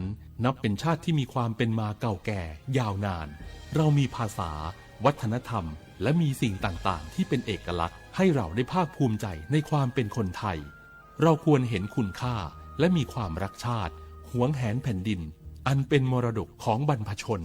นั้นนับเป็นชาติที่มีความเป็นมาเก่าแก่ยาวนานเรามีภาษาวัฒนธรรมและมีสิ่งต่างๆที่เป็นเอกลักษณ์ให้เราได้ภาคภูมิใจในความเป็นคนไทยเราควรเห็นคุณค่าและมีความรักชาติหวงแหนแผ่นดินอันเป็นมรดกของบรรพชน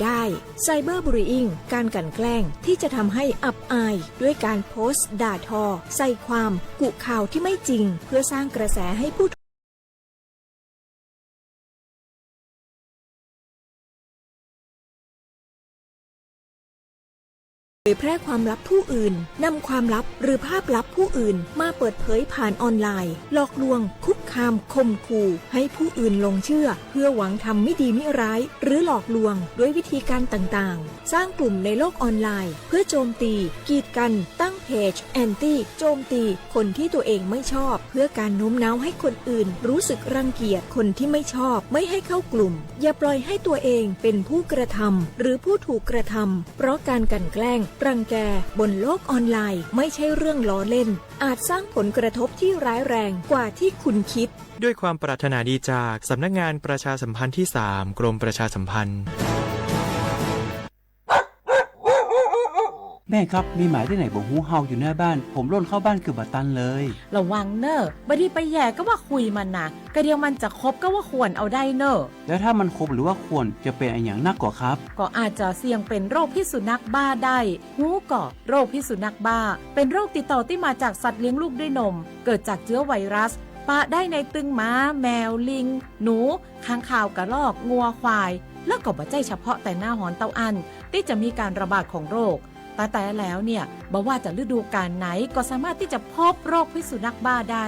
ได้ไซเบอร์บูลลี่การกลั่นแกล้งที่จะทำให้อับอายด้วยการโพสต์ด่าทอใส่ความกุข่าวที่ไม่จริงเพื่อสร้างกระแสให้ผู้เผยแพร่ความลับผู้อื่นนำความลับหรือภาพลับผู้อื่นมาเปิดเผยผ่านออนไลน์หลอกลวงคุกคามข่มขู่ให้ผู้อื่นหลงเชื่อเพื่อหวังทำไม่ดีไม่ร้ายหรือหลอกลวงด้วยวิธีการต่างๆสร้างกลุ่มในโลกออนไลน์เพื่อโจมตีกีดกันตั้งเพจแอนตี้โจมตีคนที่ตัวเองไม่ชอบเพื่อการโน้มน้าวให้คนอื่นรู้สึกรังเกียจคนที่ไม่ชอบไม่ให้เข้ากลุ่มอย่าปล่อยให้ตัวเองเป็นผู้กระทำหรือผู้ถูกกระทำเพราะการกลั่นแกล้งรังแกบนโลกออนไลน์ไม่ใช่เรื่องล้อเล่นอาจสร้างผลกระทบที่ร้ายแรงกว่าที่คุณคิดด้วยความปรารถนาดีจากสำนักงานประชาสัมพันธ์ที่ 3 กรมประชาสัมพันธ์แม่ครับมีหมายที่ไหนบอกหูเฮาอยู่หน้าบ้านผมร่นเข้าบ้านคือบัตันเลยระวังเนอะบดีไปแย่ก็ว่าคุยมันนะกระเดียวมันจะคบก็ว่าควรเอาได้เนอะแล้วถ้ามันคบหรือว่าควรจะเป็นอย่างนักกว่าครับก็อาจจะเสี่ยงเป็นโรคพิษสุนัขบ้าได้หูก่อโรคพิษสุนัขบ้าเป็นโรคติดต่อที่มาจากสัตว์เลี้ยงลูกด้วยนมเกิดจากเชื้อไวรัสปะได้ในตึงม้าแมวลิงหนูค้างคาวกระรอกงัวควายแล้วก็บ่ใจเฉพาะแต่หน้าหอนเต้าอันที่จะมีการระบาดของโรคแต่แล้วเนี่ยบอกว่าจะฤดูกาลไหนก็สามารถที่จะพบโรคพิษสุนัขบ้าได้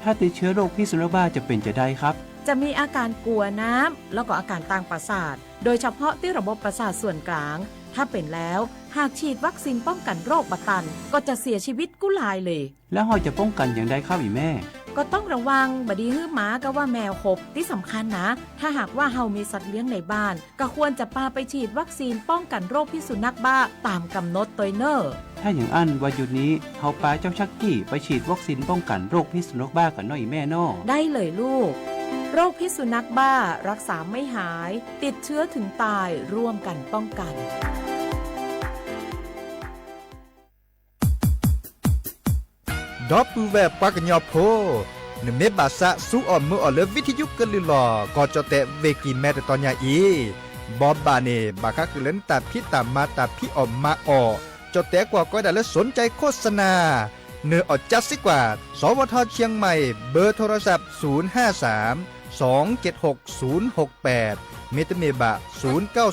ถ้าติดเชื้อโรคพิษสุนัขบ้าจะเป็นจะได้ครับจะมีอาการกลัวน้ำแล้วก็อาการทางประสาทโดยเฉพาะที่ระบบประสาทส่วนกลางถ้าเป็นแล้วหากฉีดวัคซีนป้องกันโรคบัดตันก็จะเสียชีวิตกุหลายเลยแล้วเราจะป้องกันอย่างไรครับอีแม่ก็ต้องระวังบดีฮื้อหมาก็ว่าแมวขบที่สำคัญนะถ้าหากว่าเฮามีสัตว์เลี้ยงในบ้านก็ควรจะพาไปฉีดวัคซีนป้องกันโรคพิษสุนัขบ้าตามกำหนดตัวเนอร์ถ้าอย่างอันวันหยุดนี้เฮาพาเจ้าชักกี้ไปฉีดวัคซีนป้องกันโรคพิษสุนัขบ้ากันหน่อยแม่น้อได้เลยลูกโรคพิษสุนัขบ้ารักษาไม่หายติดเชื้อถึงตายร่วมกันป้องกันดอปูแวปักญอโพนเมบาสะสุออมมืออเลวิทยุกะลิลอกอจอเตเวกีแมตตอนยาอีบอบบาเนบาคักเลนตาพิตามาตาพิออมมาออจอเตกว่าก็ได้และสนใจโฆษณาเนื้ออดจัดสิกว่าสวทเชียงใหม่เบอร์โทรศัพท์053 276 068เมตเมบะ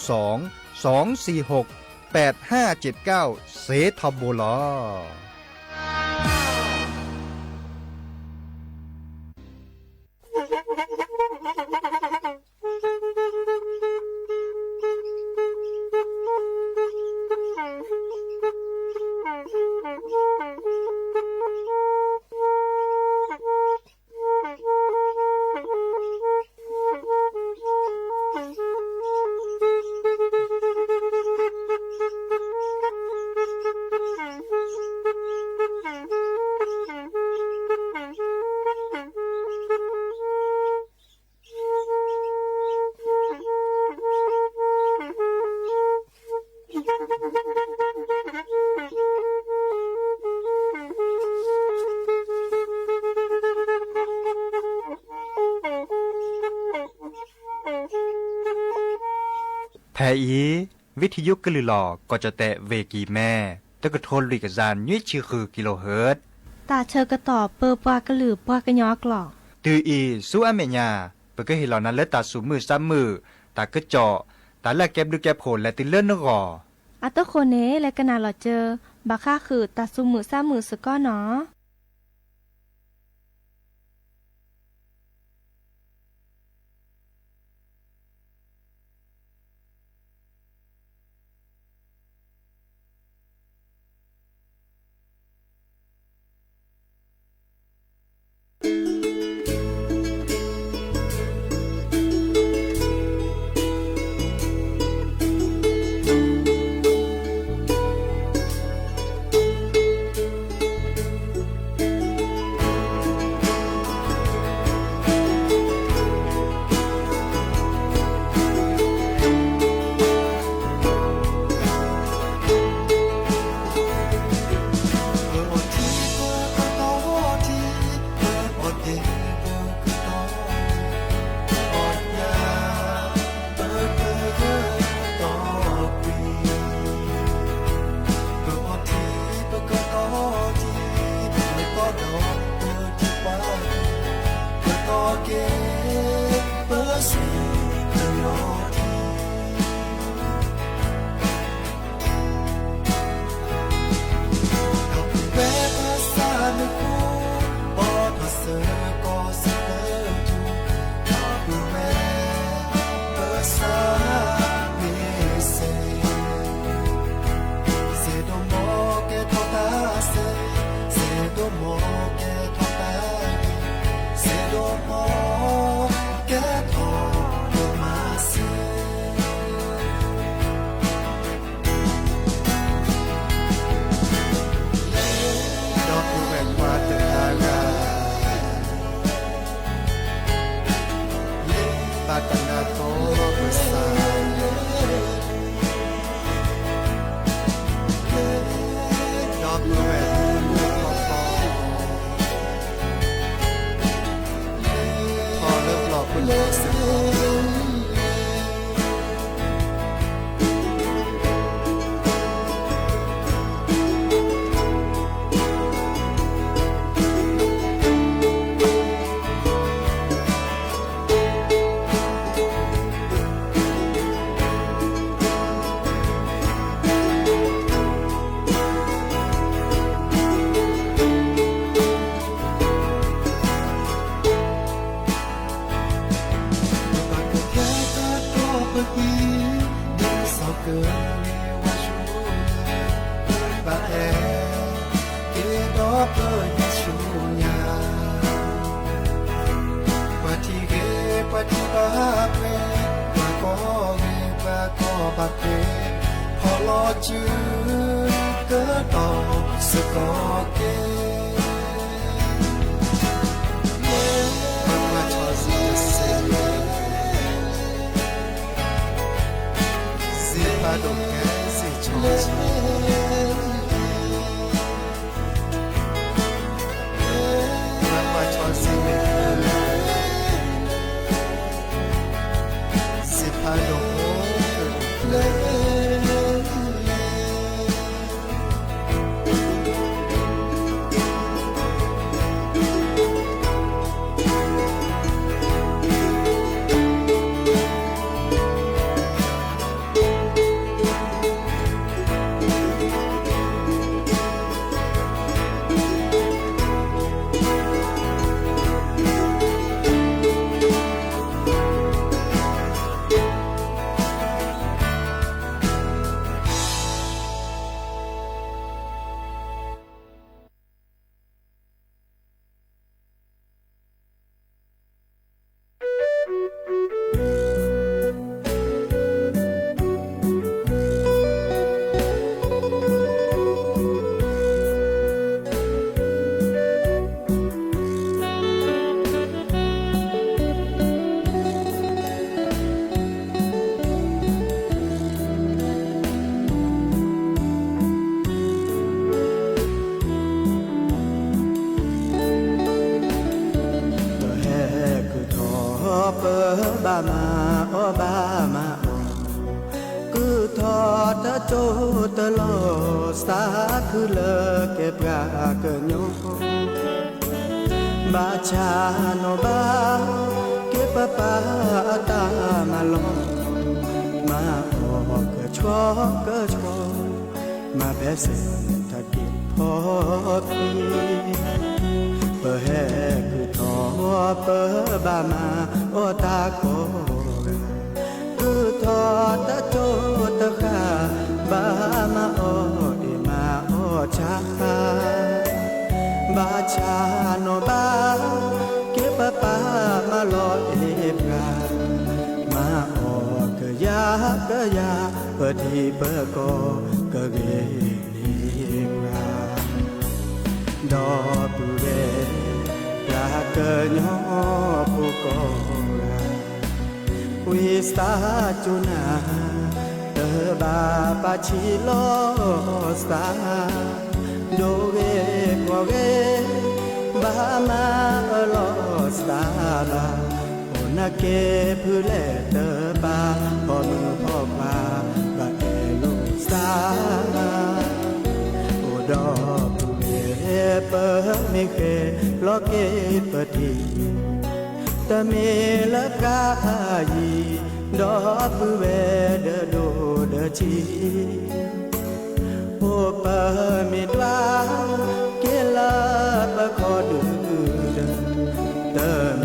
092 246 8579เซทอโบลอแพอีวิทยุกะลือหลอก็จะแตะเวกีแม่ตะกะโทนลิกจานยุ่ยชื่อคือกิโลเฮิรตซ์ตาเชอกระต่อเปอปากระหลือปากระยอกหลอกตืออีสู้อเมญาเปก็เห็นเหล่านั้นและตาสูมือซ้ำมือตากระเจาะตาแลกแก็บดูแก็บโผล่และติเลื่อนนกออัตโคเนและกนาหลอเจอบาค่าคือตาสูมือซ้ำมือสก้อเนาะ ตะเมละกายีดอปุเวเดโดเดชีโอปะมิดวาเกลาปะคอดูเดตะเม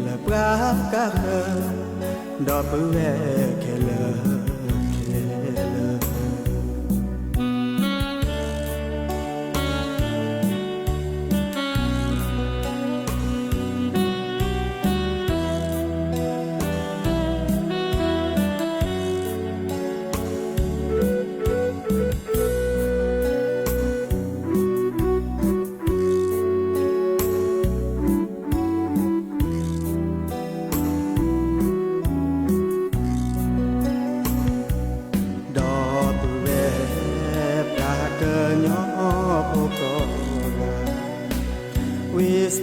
ละกากาเฮดอปุเวเคลา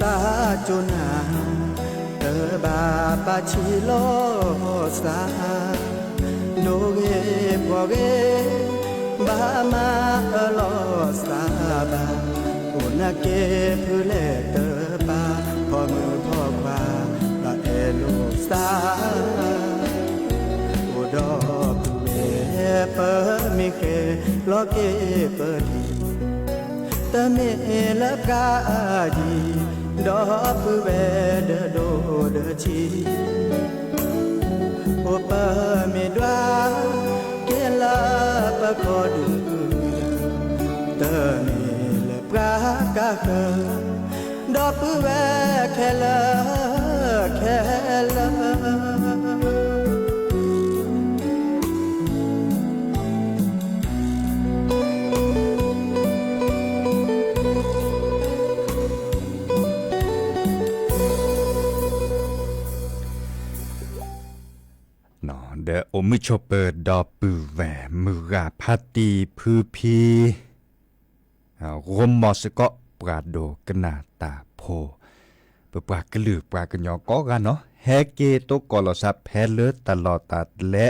สาจุนาเตบาปาชิโลสาโนเกปวเกบามาโลสาบาอุนเกพุเลเตบาพอมือพอควาบาเอโลสาอุดอปุเอเปมิเคโลเกเปดีตะเมละกาดีดอปุเวเดโดเดชีโอปะเมดวาเกลาปะคอดูตะเมละปรากาเฮดอปุเวเคลาเคลาเดออมิชเปิดดอปือแหวมือราพัตตีพือพีรมมอสก็ปราโดกนาตาโพเปปรากลือปรากญอก็กันเนาะแฮเกโตกอลซับแพเลตลอดตัดและ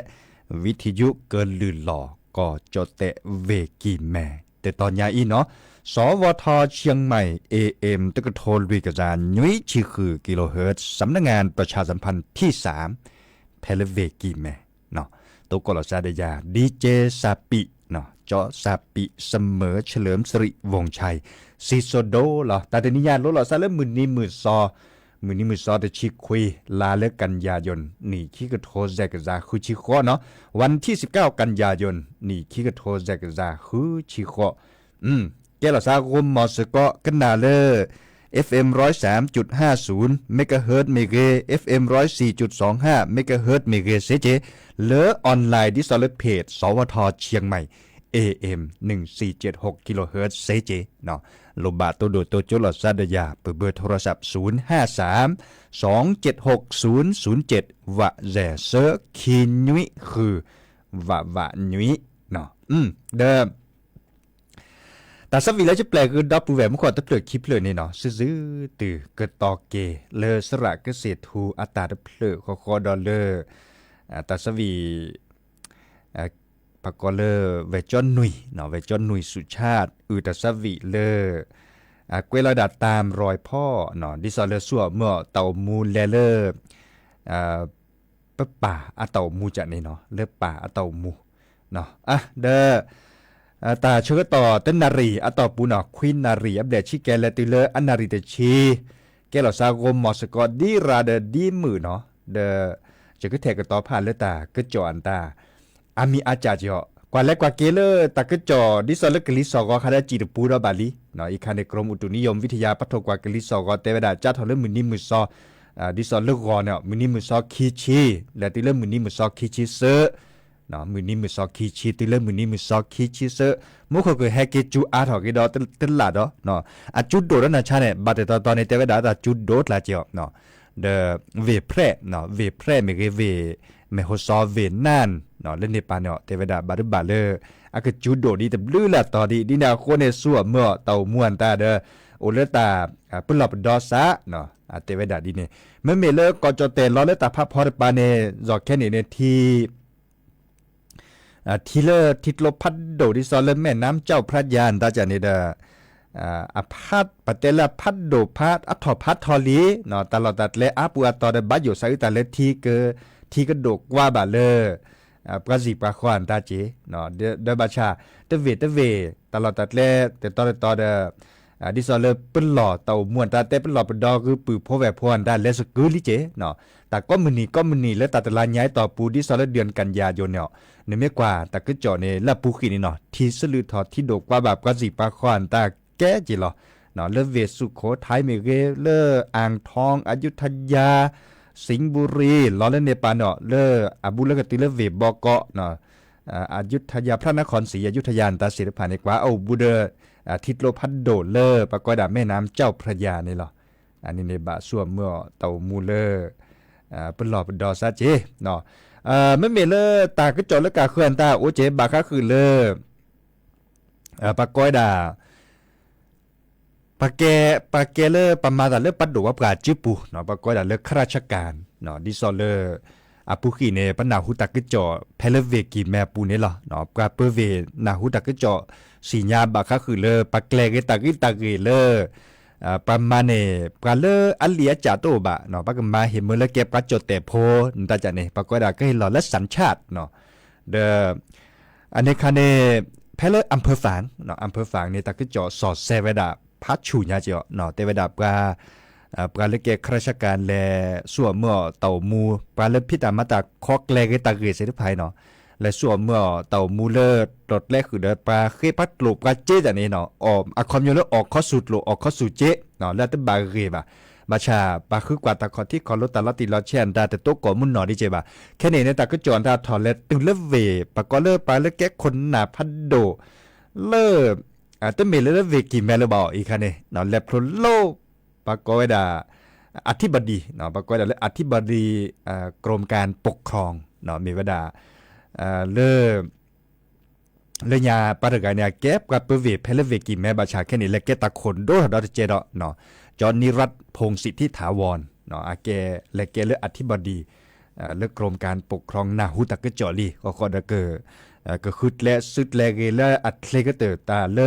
วิทยุเกินลือหล่อก็จดเตเวกีแม่แต่ตอนยาอีเนาะสวทเชียงใหม่ AM ตะกโทลวิกจานยุ้ยชิคือกิโลเฮิรตซ์สำนักงานประชาสัมพันธ์ที่3แพลเวกีแม่เนาะตัวกลซาดยาดีเจซาปิเนาะเจาะซาปิเสมอเฉลิมสิริวงศ์ชัยซิโซโดเหรอแต่เดนิยานลดหล่อซาเล่มือนี้มือซอแต่ชิคุยลาเลิกกันยายนนี่ขี้กระโทแซกซาคือชิโคเนาะวันที่19กันยายนนี่ขี้กระโทแซกซาคือชิโคแกหล่อซารวมมอสก็กันนาเลFM 103.50 เมกะเฮิรตซ์เมเก FM 104.25 เมกะเฮิรตซ์เมเกเซเจเลอออนไลน์ดิสเลเพจสวทเชียงใหม่ AM 1476กิโลเฮิรตซ์เซเจเนาะโลบาโตโดโตโจลอซาดยาเบอร์โทรศัพท์053 276 007วะแซเซอร์คินยุยคือวะยุยเนาะเดิมแต่สวีแล้วจะแปลคือดับปูแหวมขอตะเปลือกคลิปเลยนี่เนาะซื้อตื่อเกิดตอเกเลอสระเกษตรทูอัตราตะเปลือกคอดอลเลอร์แต่สวีปากอเลอร์เวจอนหนุยเนาะเวจอนหนุยสุชาติแต่สวีเลอเกวลาดัดตามรอยพ่อเนาะดิซอเลอร์สัวเมื่อเต่ามูเลเลอร์ปะป่าอะเต่ามูจะนี่เนาะเลอป่าอะเต่ามูเนาะเด้อตาเชื่อต่อต้นนารีอะต่อปูนอควินนารีอัปเดตชิแกเลติเลอันนารีเตชีแกหล่อซากรมมอสกอดีราเดดีมือเนาะเดจะก็แทกต่อผ่านเลตาก็จออันตาอามีอาจารย์เจาะกว่าและกว่าเกเลตาก็จอดิซอลกลิสอกอคาดาจีดปูราบาลีเนาะอีกคันในกรมอุตุนิยมวิทยาปฐกว่ากลิสอกอเตวดาจัดทอเลมือนิมือซอดิซอลกอเนี่ยมือนิมือซอคีชีและติเลมือนิมือซอคีชีเซเนาะมือนี้มือซอกคีชีติเลมือนี้มือซอกคีชีเซมุขก็แฮกจูอาถอกิดอตลาดเนาะจุดโดดนะชาเนี่ยบัดตอนในเตวดาจุดโดดละเจียวเนาะเดเวเพรเนาะเวเพรเมเกเวเมโฮซอเวนันเนาะเล่นในปานเนาะเตวดาบัดบาเลอะกจุดโดดีแต่บลือละตอดีดินาโคเนซัวเมื่อเตาม่วนตาเดโอเลตาปลอบดอซาเนาะเตวดาดีเนี่ยเมื่อเมเลก็จอเตลอเลตาพะพอดปาเนจอกแค่นี้เนี่ยทีเลอร์ทิดลพัดโดดิซอลแม่น้ำเจ้าพระยานตาจานิดา อพัดปะเตละพัดโดพัดอัทอพัดทอลีเนาะตลอดตัดเลอาปูอัตอดบัดอยู่ไซตะเลทีเกทีก็ดกว่าบาเลปราจีปราควานตาจีเนาะเดบาชาเตเวตลอดตัดเลแต่ตอเดดิซอเลเป็นหล่อเต่ามวนตาเตเป็นหล่อเป็นดอคือปือพ่อแหวพวนได้เลสกุลิเจเนาะแต่ก็มือนีแล้วตัดตลาย้ายต่อปูดิซอเลเดือนกันยายนเนี่ยเนื่องไม่กว่าแต่ก็จ่อเนี่ยละปูขีนี่เนาะทีสลือทอดที่ดกว่าแบบปราจีปราควานตาแก่จีหรอเนาะเลเวสุโขทัยเมเกเลอ่างทองอยุธยาสิงห์บุรีล้อเล่นเนปาลเนาะเลอบุเลกติเลเวบกเนาะอยุธยาพระนครศรีอยุธยาตาศิลปะในกว่าเอาบูเดทิโลพัดโดเลอปะกอดาแม่น้ำเจ้าพระยานี่หรออันนี้ในบะส่วนเมื่อเต่ามูเลเป็นหล่อเป็นดอซาเจเนาะไม่เมเลตากระจกและกาเคลื่อนตาโอเจบาค่าคือเลปะกอดาปะแกเลประมาณแต่เลปัดดูว่าปลาจิปูเนาะปะกอดาเลข้าราชการเนาะดิซอเลอาปุขีเนปนาหุตากระจอเพลเวกีแม่ปูนี่หรอเนาะปลาเปเวนาหุตากระจอสีญาบาค่าคือเลปะแกลกตากเลประมาณเนปลาเลอัลเลียจ่าโตบะเนาะปะกมาเห็นเมื่อเลเก็บปลาจดแต่โพนตาจันเนปะกอดาก็เห็นหล่อและสัญชาติเนาะอันนี้คันเนเพลอำเภอฝางเนาะอำเภอฝางนี่ตากระจอสอดเซเวดาพัดชูญาเจาะเนาะเตเวดาปลาเลเกข้าราชการแลส่วนเมื่อเต่ามูปลาเลพิตามาตาคอกแลกตาเกเสด็จภัยเนาะและส่วนเมื่อเต่ามูเลตดแรกคือเดปลาเคพัดลูกปลาเจจันนี่เนาะออกอะคอมโยเลออกข้อสุดลูกออกข้อสุดเจเนาะแล้วตบาเกบะมาชาปลาคือกว่าตาคอที่คอรถตาลติลอเชนดาแต่โตก่อมุนหนอดิเจบะแค่นี้ในตาก็จอนตาถอดและตึงเลเวปลาก็เลปลาเลแกคนหนาพัดโดเลต้นเมลเลเวกิแมลบออีคันเนี่ยเนาะและพลโลปากอยดาอธิบดีเนาะปากอยดาและอธิบดีกรมการปกครองเนาะมีวดาเลยยาปารกาเนี่ยแก็บกับเปเวเพลเวกิแมบาชาแค่นี้และแกตะคนโดดอเจดเนาะจอนิรัตพงศิทธิถาวรเนาะอาแกและแกเลอธิบดีเลือกกรมการปกครองนาหุตะกะจอลีก็ดเกก็คือและสุดแลเกและอัดเลกเตอตาเล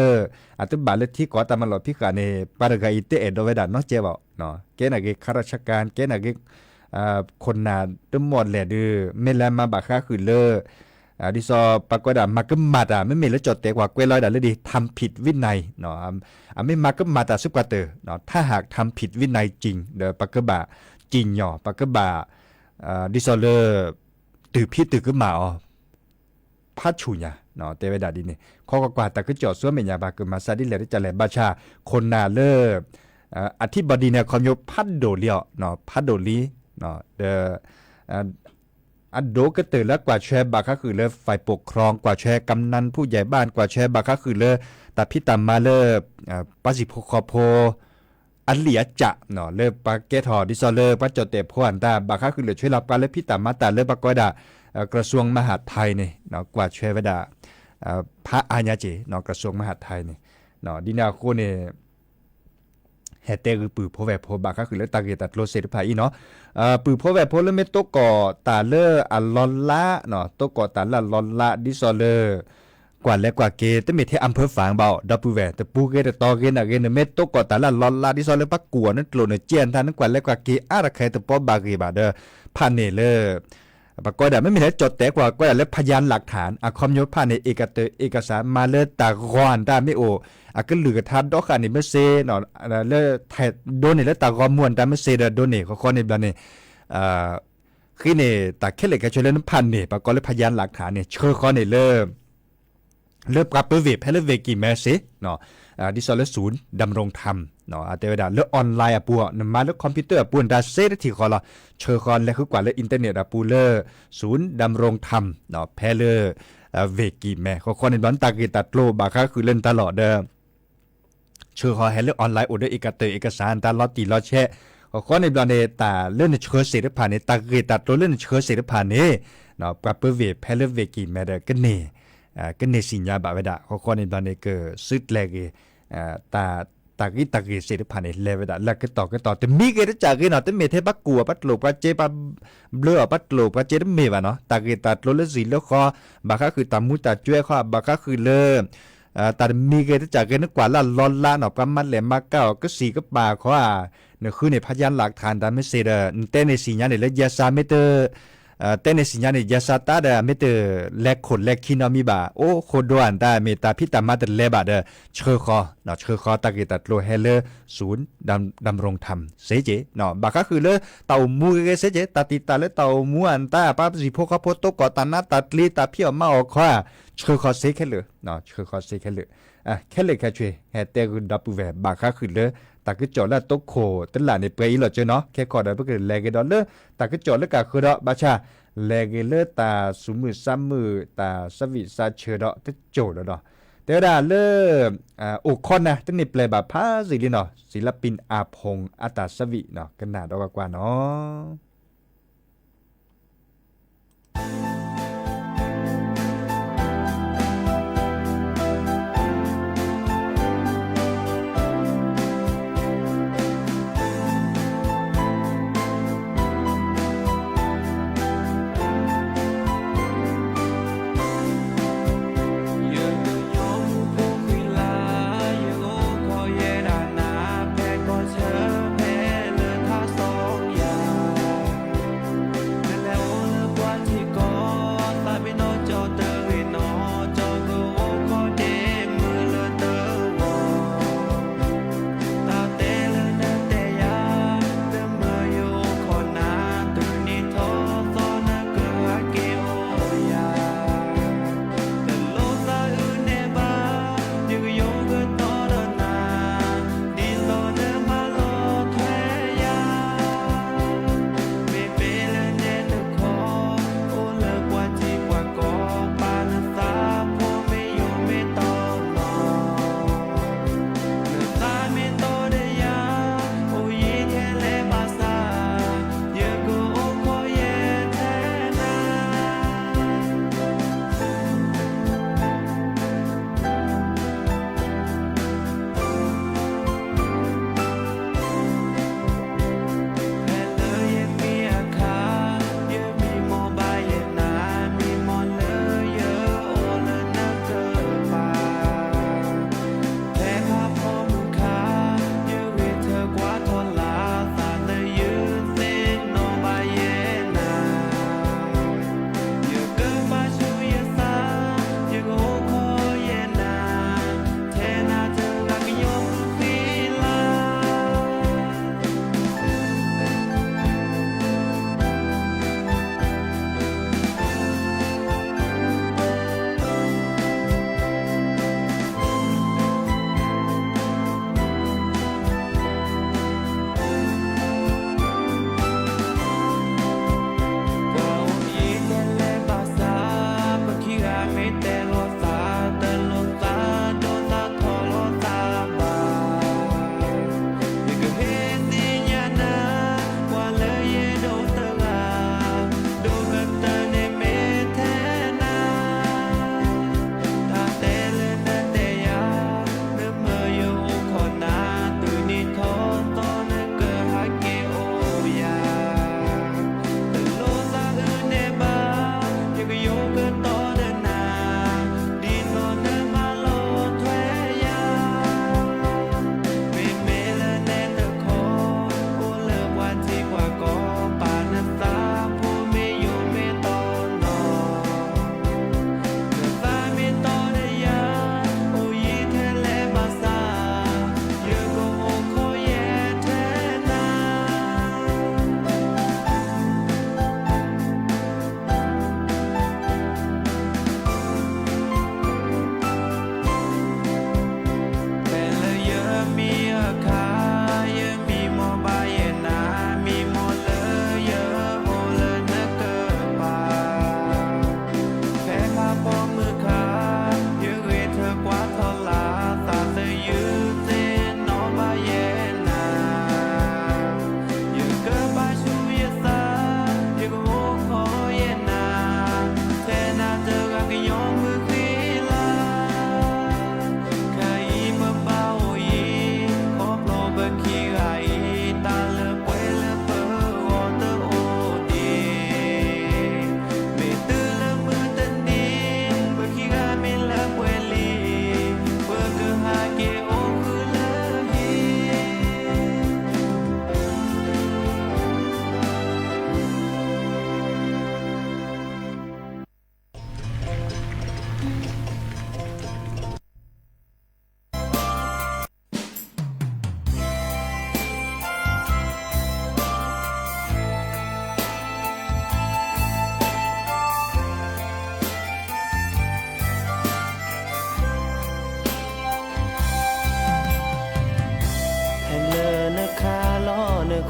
อัตบาลที่ก่อตามหลอดพิการในปารกาอิเตเอโดเวดานอกเจบ่เนาะแกน่ะเกข้าราชการแกน่ะเกคนนาตึมหมดแหละดื้อเมลมาบาค่าคือเลดิซอปากดามาก็มาดาไม่มีแล้วจดเตกว่าเกลอยดาเลยดีทำผิดวินัยเนาะไม่มาก็มาดาซุปกาเตอเนาะถ้าหากทำผิดวินัยจริงเดอปากบาจริงหย่อปากบาดิซอเลตื่นพี่ตื่นขึ้นมาพัดชูญาเนาะเตเวดาดินี่ข้อกว่าแต่ก็จอดซัวเมียบาคือมาซาดิเลจะแลบาชาคนนาเลอธิบดีเนี่ยคอมโยพัดโดเลียวเนาะพัดโดลีเนาะอันโดก็ตื่นแล้วกว่าแชร์บาค่าคือเลฝ่ายปกครองกว่าแชร์กำนันผู้ใหญ่บ้านกว่าแชร์บาค่าคือเลแต่พี่ตามมาเลปาสิโพคอโพอันเหลียจะเนาะเลปาเกทอดิซอเลปัจจเตพวนตาบาค่าคือเลช่วยรับการเลพี่ตามมาแต่เลปากดากระทรวงมหาดไทยเนี่ยเนาะกว่าแชร์เวดาพระอาญาเจเนาะกระทรวงมหาดไทยเนี่ยเนาะดินาโคเนี่ยเฮเตอร์ปือโพแวโพบาค่าคือเลตาเกตัดโลเซตพายเนาะปือโพแวโพเลเมตโตก่อตาเลอัลลอนละเนาะโตก่อตาละลอนละดิซอเลกว่าและกว่าเกตเมเทอำเภอฝางเบาดับปูแวแต่ปูเกตตอเกนอะเกนเมตโตก่อตาละลอนละดิซอเลปักกัวนั่นโลเนเจียนท่านนั้นกว่าและกว่าเกอาระใครตะปอบาเกบาเดอผ่านเนเลปากก็ไม่มีอะไรจดแต่กว่าก็แล้วพยานหลักฐานคอมโยผ่านในเอกสารมาเลตากอนได้ไม่โอก็เหลือทัดดอกอันนี้ไม่เซเนาะเลไทยโดนนี่แล้วตากอมวนได้ไม่เซเดโดนนี่เขาข้อในบ้านนี่คือเนี่ยตาแค่เหล็กช่วยเล่นพันเนี่ยปากก็เลยพยานหลักฐานเนี่ยเชื่อข้อเนี่ยเริ่มปรับเปอร์เวฟให้เริ่มเวกี่แมสเซเนาะดิซอลศูนย์ดำรงธรรมเนาะเตวดาเลือออนไลน์ปัวนมาเลือคอมพิวเตอร์ปวนดาเซตที่คอละเชอร์คอนและคือกว่าเลืออินเทอร์เน็ตปูเลอร์ศูนย์ดำรงธรรมเนาะแพเลอร์เวกี่แม่ข้อในบ้านตากีตัดโลบาค่าคือเล่นตลอดเดิมเชอร์คอนให้เลือออนไลน์ออเดอร์เอกสารตาลอตีลอแช่ข้อในบ้านเนี่ยตาเล่นเชอร์เสร็จผ่านเนี่ยตากีตัดโลเล่นเชอร์เสร็จผ่านเนี่ยเนาะปรับเปอร์เวฟแพเลอร์เวกี่แม่เด้อกันเนี่ยก็ในสิญญาบาเวดาข้อในบ้านเนี่ยเกิดซึดแลกตากีเสด็จผ่านเลเวดาแล้วก็ต่อแต่มีเกิดจากเนาะแต่เมเทปักกัวปัดโลปัดเจปัดเบลอปัดโลปัดเจเมวะเนาะตากีตัดโลเลสีแล้วข้อบาค่าคือตามุตาจ้วยข้อบาค่าคือเล แต่มีเกตจากเกนึกกว่าละลอนละเนาะประมาณแหลมมาเก้าก็สีก็ป่าเขาเนี่ยคือในพยานหลักฐานแต่ไม่เสร็จแต่ในสิ่งนี้เลยยาซาไม่เตอแต่ในสิ่งนี้ยาซาตาเดไม่เตอแลกขนแลกขี้นอมีบ่าโอ้โคดวนแต่เมตาพิตามาเตเลบะเดเชอคอเนาะเชอคอตะกิตัดโลเฮเลศูนย์ดำรงธรรมเสเจเนาะบาก็คือเลยเต่ามูเกเสเจตาติตาเลยเต่ามูอันตาป้าสิพวกเขาโพตกอตานาตัดลีตาพี่ออกมาออกข้าเชอคอเสแค่เลยเนาะเชอคอเสแค่เลยแค่เลยแค่ช่วยแฮแต่คือดับปูแวบาก็คือเลยตาก็จอดแล้วตกโคตลาดในเปรย์หรอเจ้าเนาะแค่ขอได้เพื่อแลกดอลเลอร์ตาก็จอดแล้วก็คือดอกบาชาแลกเลอตาสุมือซ้ำมือตาสวิซาเชอดอกจะโจดแล้วดอกแต่ดาเลออุคอนนะตั้งในเปลแบบพาสิลิเนาะศิลปินอาพงษ์อัตตาสวิเนาะกันหนาดอกกว่าเนาะ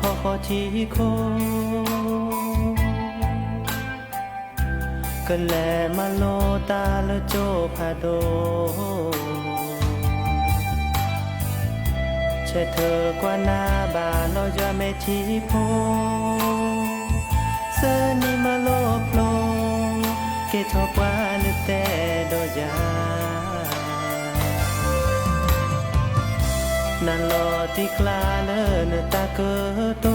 ขอที่โคก็แลมาโลตาละโจพาโดเชเธอกว่าหน้าบาเราจะไม่ที่โพเสนี่มาโลโพลเกทอกว่านึกแต่ดอยานั่นโลที่คลาเลนตาเกิดโต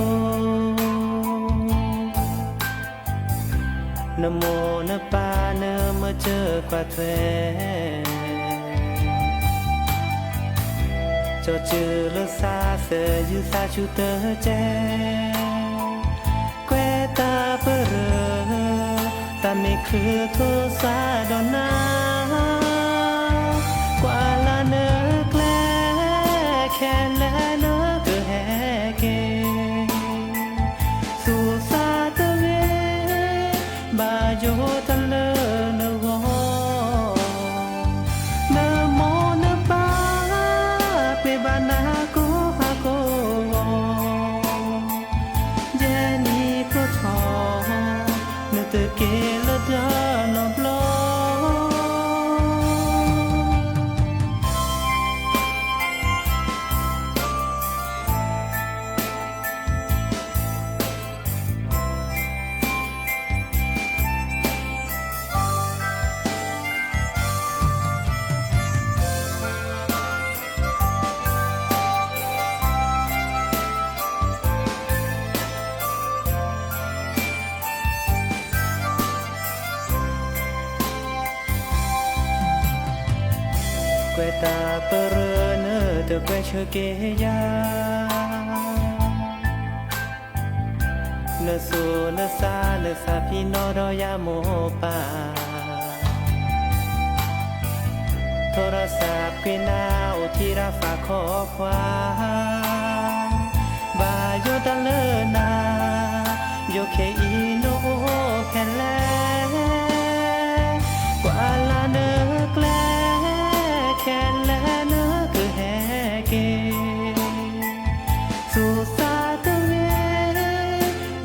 นโมนปาเนมาเจอกว่าเทจอจือลซาเสยูซาชูเตอเจแกวตาเปรตาไม่คือโทซาดอนา กว่าละเนแกลแค่แลเนก็แฮเกสู่ซาตะเวบาโยตะเลนวเนโมเนปาเปบานาโกฮาโกเจนีโปรทอเนเตเกลดานอบลกวยตาเปรเนเตกวยเชเกยาเนสูเนซาพี่นอรอยาโมปาโทรศัพท์กวยนาโอที่ราฝากข้อความบาโยตะเลนาโยเคอีโนแค่แลกว่าลาเนแกลแค่แลเนคือแฮเกสู่ซาตะเว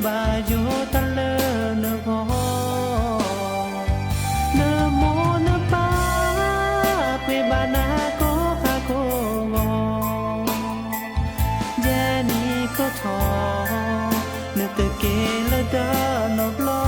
บาโยตะเลเนโกเนโมเนปาเปบานาโกฮาโกเจนีโกทอเนเตเกลดานอบลอ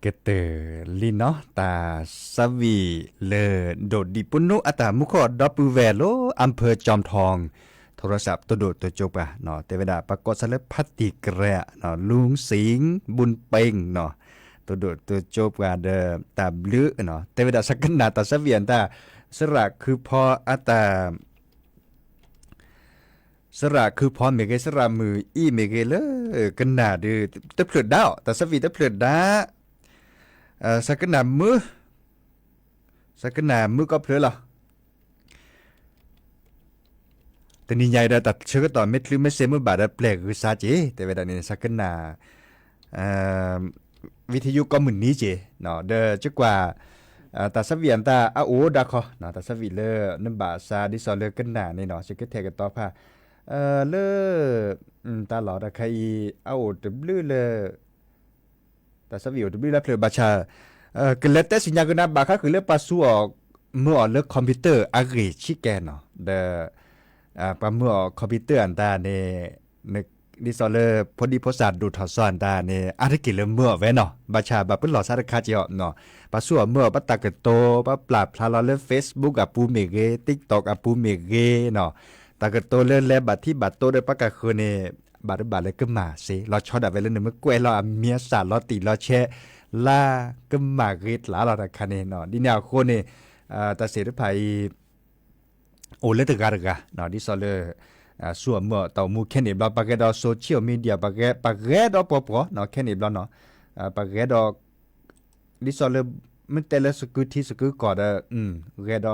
กเตอลินเนาะตาสวีเลโดดดิปุนุอัตามุขอดอปูแวโลอำเภอจอมทองโทรศัพท์ตัวโดดตัวจบอ่ะเนาะเทวดาปรากฏสารพัดติกระเนาะลุงสิงบุญเป่งเนาะตัวโดดตัวจบว่าเดตาบลือเนาะเทวดาสักนาตาสเวียนตาสระคือพออัตาสระคือพอเมเกสระมืออีเมเกเลกันนาดือตะเพลิดดาวตาสวีตะเพลิดดาสักนามือก็เพลิดหรอแต่นี่ใหญ่ได้ตัดเชื้อต่อเม็ดหรือไม่เซมือบาดแปลกคือซาเจแต่เวลานี้สักนาวิทยุก็เหมือนนี้เจเนาะเด้อจักว่าตาสวียนตาอาโอดาคอเนาะตาสวีเลนบาซาดิซอเลกันนานี่เนาะสิกเทกันต่อพาเลตาหลอดใครอาโอตบลือเลตาสวีตบลือแล้วเพลบาชากเลตแต่สัญญากันนะบาค่ะคือเลปัสซัวเมื่อเลคอมพิวเตอร์อาริชิแกนเนาะเด้อปะเมื่อคอมพิวเตอร์อันตาเนี่ยนึกดิซอเลพอดีพอสัตดูทอซอนตาเนี่ยอาริกิเลเมื่อไว้เนาะบาชาบาเปิ้นหลอซาคาเจาะเนาะปะซัวเมื่อปะตากะโตปะปราบพลาลอเล Facebook อะปูเมเก TikTok อะปูเมเกเนาะตากะโตเลแลบัดที่บัดโตได้ปะกะคือเนี่ยบาดเลยก็มาสิเราช็อตอะไว้เลยนึกเมื่อกวยเราเมียสาเราติเราแช ลากึมมาเกตหลาเราตะคันเนาะดิแนวโคนี่ตาเสดไผโอเลตกาดกะเนาะดิซอเลส่วนเมื่อต่อมูแค่นี้บลาปากเกดโซเชียลมีเดียปากเกดปอปอเนาะแค่นี้บลาเนาะปากเกดดิซอเลมันแต่ละสกุลที่สกุลก่อดเกด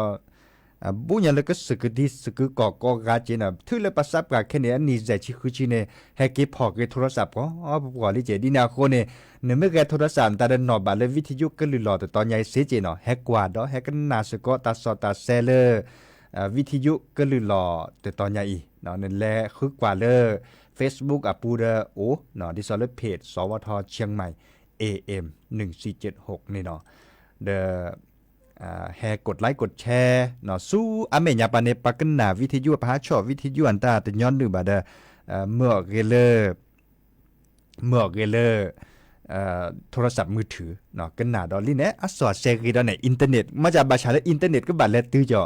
บุญยังเลยก็สกุลที่สกุลก่อกกาจีน่ะทุเลยภาษาปากแค่นี้นี่ใจชิคุชิเนี่ยให้เก็บพอเก็บโทรศัพท์ก็ปกติเจดีนาโคเนี่ยเนี่ยเมื่อเก็บโทรศัพท์แต่เดินหนอบาเลยวิทยุก็ลือหลอแต่ตอนใหญ่เสียเจเนาะให้กว่าดอให้กันนาสก็ตาสอตาเซเลอร์วิทยุก็ลือหลอแต่ตอนใหญ่เนาะนั่นแหละคือกว่าเลย Facebook อ่ะปูเดอโอเนาะดิซอลเพจสวทเชียงใหม่ AM 1476นี่เนาะเดแฮกดไลค์กดแชร์เนาะสู้อเมญาปาเนปกันนาวิทยุพาชอบวิทยุอันตาแต่ย้อนดูบาดเมื่อเกเลโทรศัพท์มือถือเนาะกันนาดอลลี่เนี่ยอัสอเซกีดอในอินเทอร์เน็ตมาจากบาชาและอินเทอร์เน็ตก็บาดแลตื้อจ่อ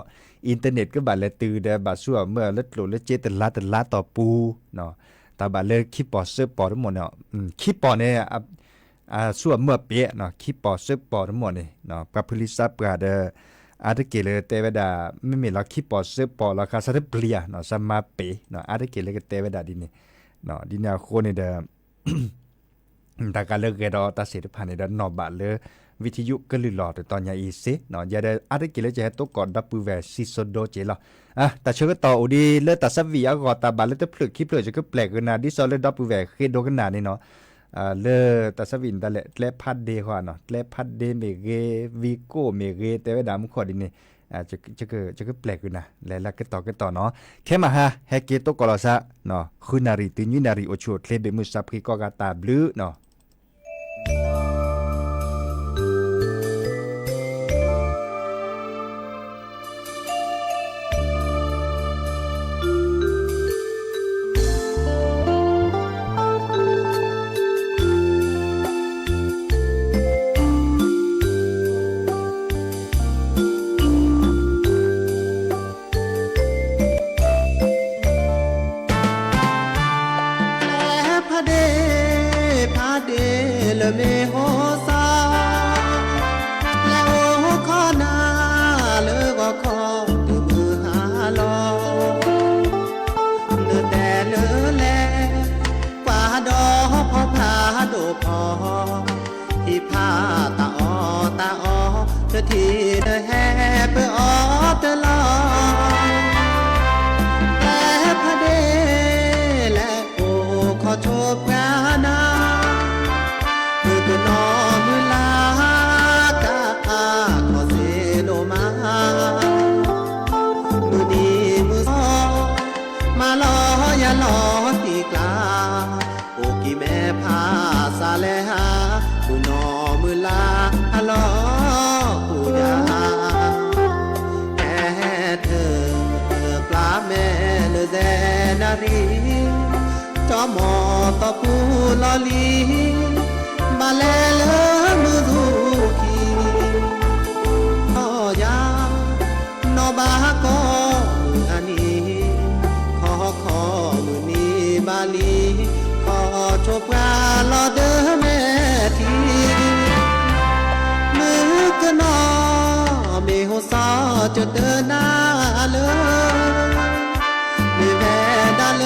อินเทอร์เน็ตก็บาดแลตื้อเดบาซัวเมื่อละโหลละเจตละต่อปูเนาะตาบาดเลยคิปปอเซอร์ปอทั้งหมดเนาะคิปปอเนี่ยส่วนเมื่อเปียเนาะคิปปอเซอร์ปอทั้งหมดนี่เนาะปะพลิซับกาเดอาร์ตเกเลเตเวดาไม่มีเราคิปปอเซอร์ปอราคาสัตเปลียเนาะสมาเปเนาะอาร์ตเกเลเตเวดาดินี่เนาะดินาโคนี่เดตาการเลิกเกดอตาเสดผ่านในด้านนอกบาทเลยวิทยุก็ลือหลอดแต่ตอนยาอีเซเนาะยาได้อาจจะกิเลจะให้ตัวก่อนดับปืนแหวนซิโซโดเจล่ะแต่เชื่อต่ออุดีเลือดตัดสับวีก็ตาบาทเลือดพลึกคลิปเลยจะก็แปลกกันนะดิซอลเลยดับปืนแหวนเคโดกันนานี่เนาะเลือดตัดสับวินแต่และพัดเดขวาเนาะและพัดเดเมเกวิโก้เมเกแต่ว่าดามขวดดินี่จะก็แปลกกันนะแล้วก็ต่อเนาะแค่มาฮะแฮกเกตตัวกอลซะเนาะคือนารีตินยูนารีโอชัวเคลเบมุสับคีก็กาตาบลูเนาะที่เดแฮเปออตลอแต่พระเดและโอขอโชคกานาคือตัวนอมือลากาขอเสโนมามือดีมือซอมาลออย่าลอตีกลาโอกี่แม่พาซาเลหาตัวนอมือลาฮัลโหลแดนารีจอมอตอปูลอลีบาเลเลมือดูกีโอยานอบาก็มืออันนี้ขอมือนี้บาลีขอโชคราลอเดอแม่ทีมือกนอเมโหซอจะเดินหน้าเลยแม่ดาเล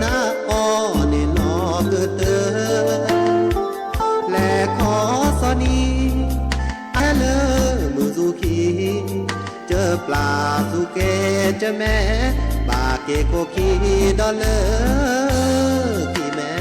นาอ้อนี่นอเกิดเตอและขอสอนีไอเลมือสุขีเจอปลาสุเกเจอแม่บาเกโกขีดอเลที่แม่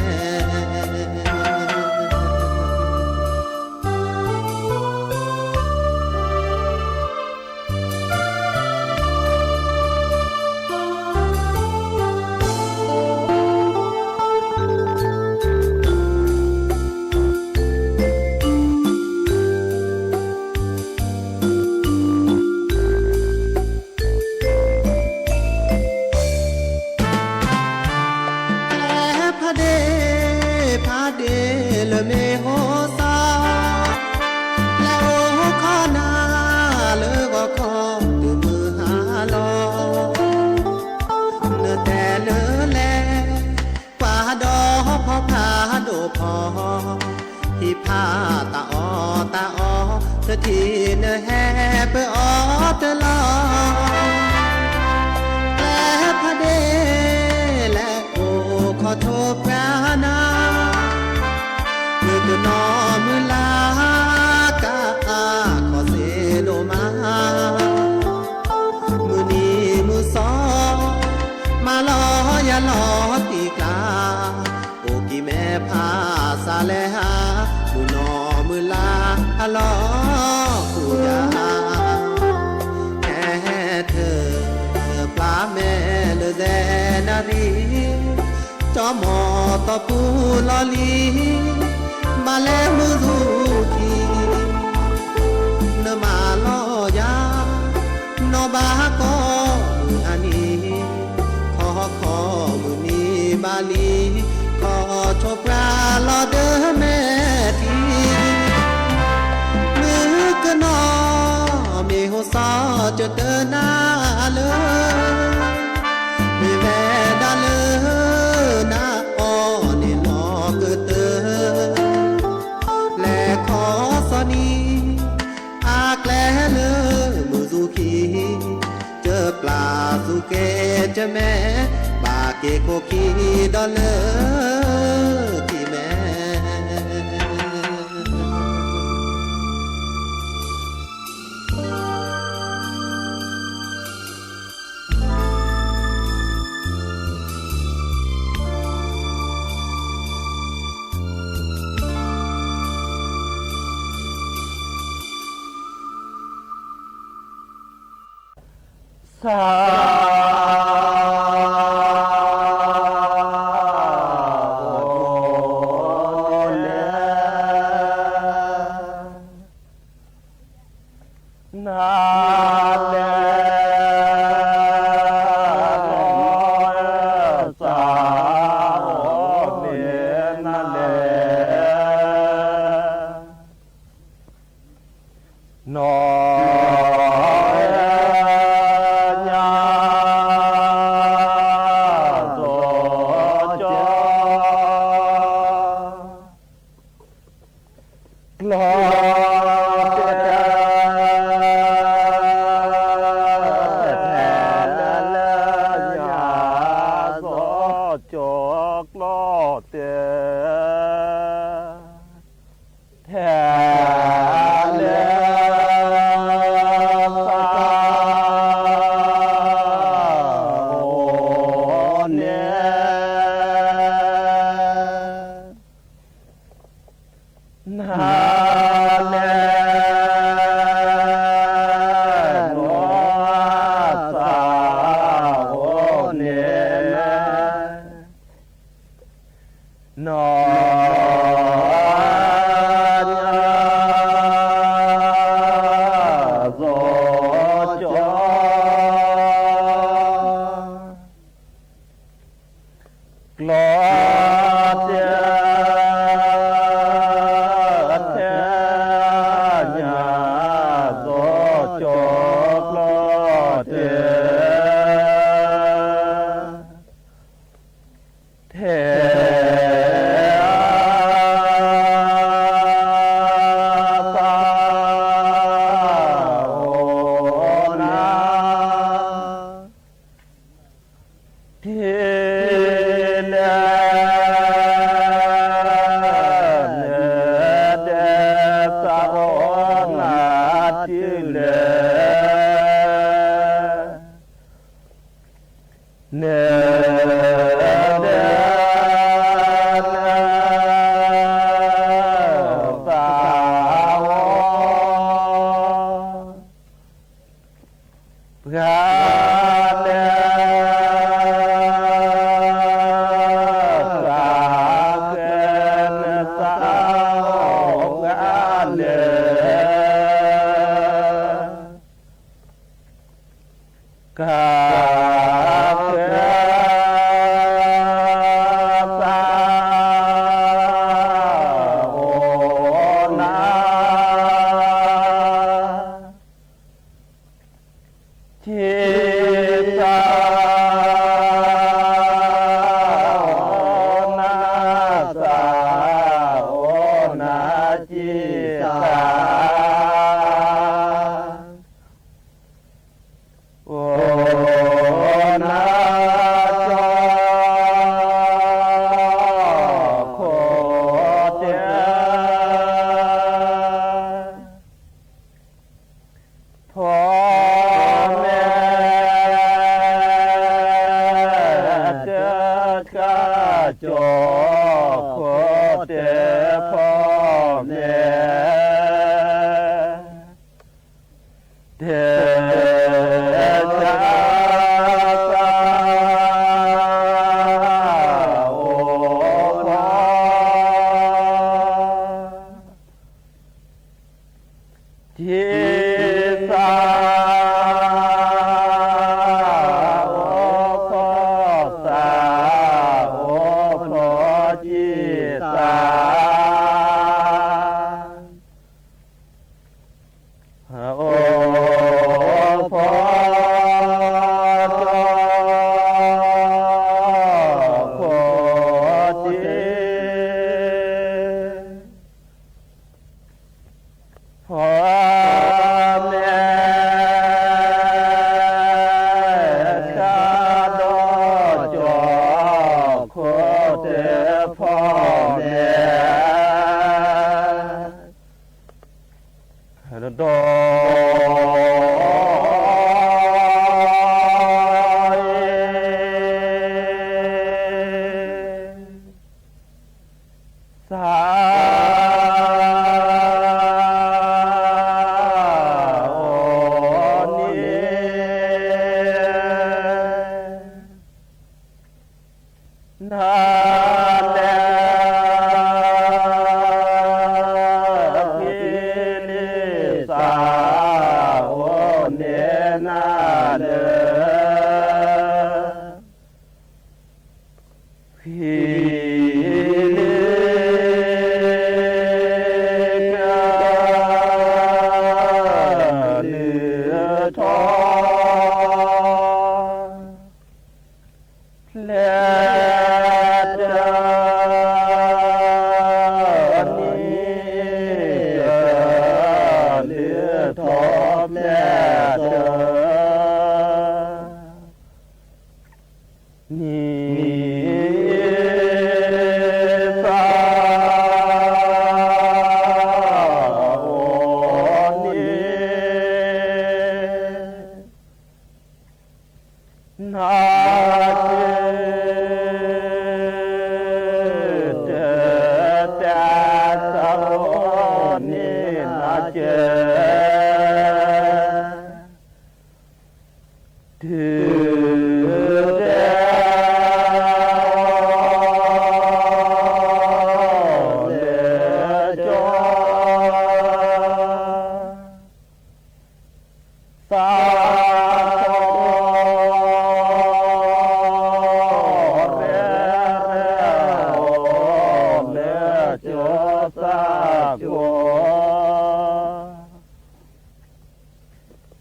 ตาออตาออเธอที่เนแฮเปออเธอลอแต่พระเดและโอขอโทษพระนามือตัวนอมือลากาขอเสโลมามือนี้มือสองมาลออย่าลอตีกลาโอกี่แม่พาสาแลหามือนอมือลาฮัลโหลกูยาแค่เธอปลาแม่เลอแดนารีจอมอต่อปูลอลีมาแล้วมือดูทีเนมาลอยานอบาก็มืออันนี้ขอมือนี้บาลีขอโชคราลอเดอแม่ทีมือกะนอมีหัวซอจะเดินหน้าเลยมีแม่ดาเลยนะอ้อนี่ลอเกิดเตอและขอสอนีอาแกลเลยมือสุขีเจอปลาสุเกเจอแม่บาเกโคคีดอเลยที่แม่ สาโอนาจิ สาโอนาจอโคเจพ่อแม่เจ้ากาจอโคเจพ่อแม่เทชาสาโอภาทิสาโอภาสาโอภาจิตาโอภาจอโคจิพ่อแม่ข้าดอจอโคเจพ่อแม่ดสาโอนินาแลพินิสาโอเนนาเดพินิกาเลือทองและเจ้านี้เลือทองและเจ้านี้สาโอนินาเจแต่สาโอนินาเจถือเดจอสาเรโอเลจอสาโก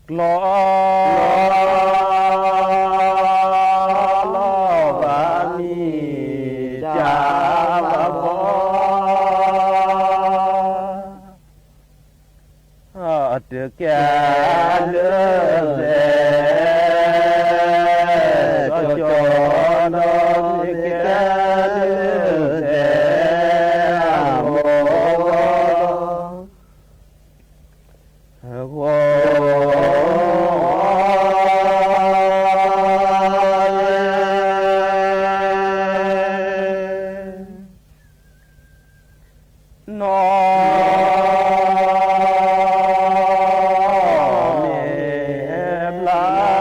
กลอบานีจาวะพอเตแกเลือเสจอนมิแกเลือเสโอโนเมลา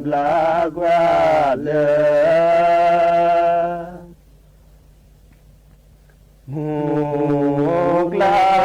บลากว่าเลมูกลา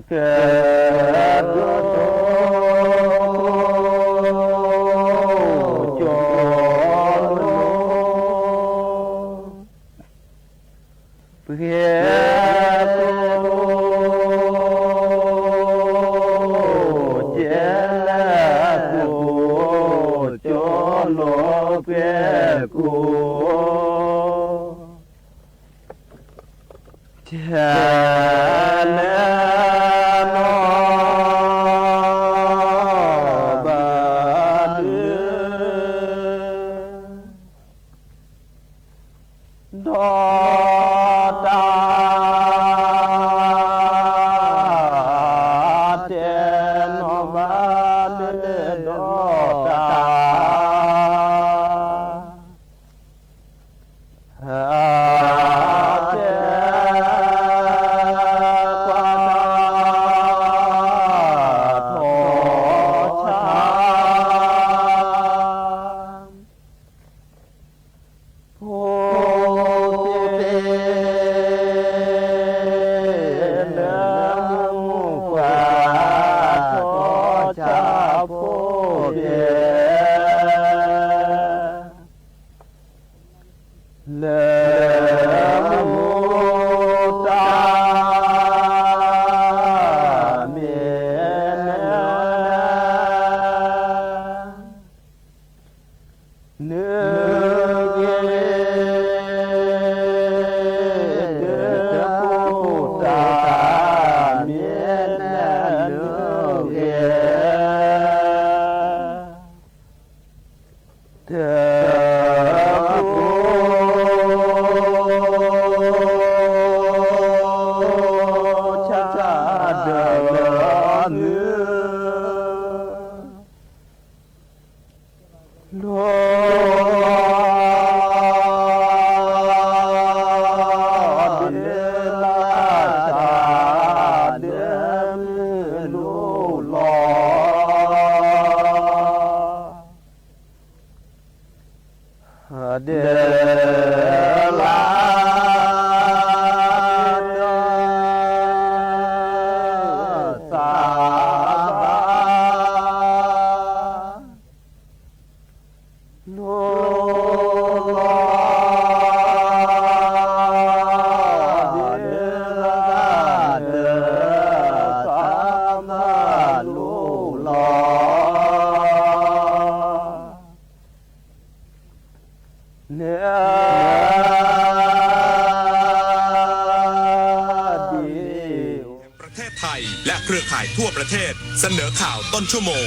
เกิดโจโลเพียเจลกูโจโลเพียกูเจล เทศไทยและเครือข่ายทั่วประเทศเสนอข่าวต้นชั่วโมง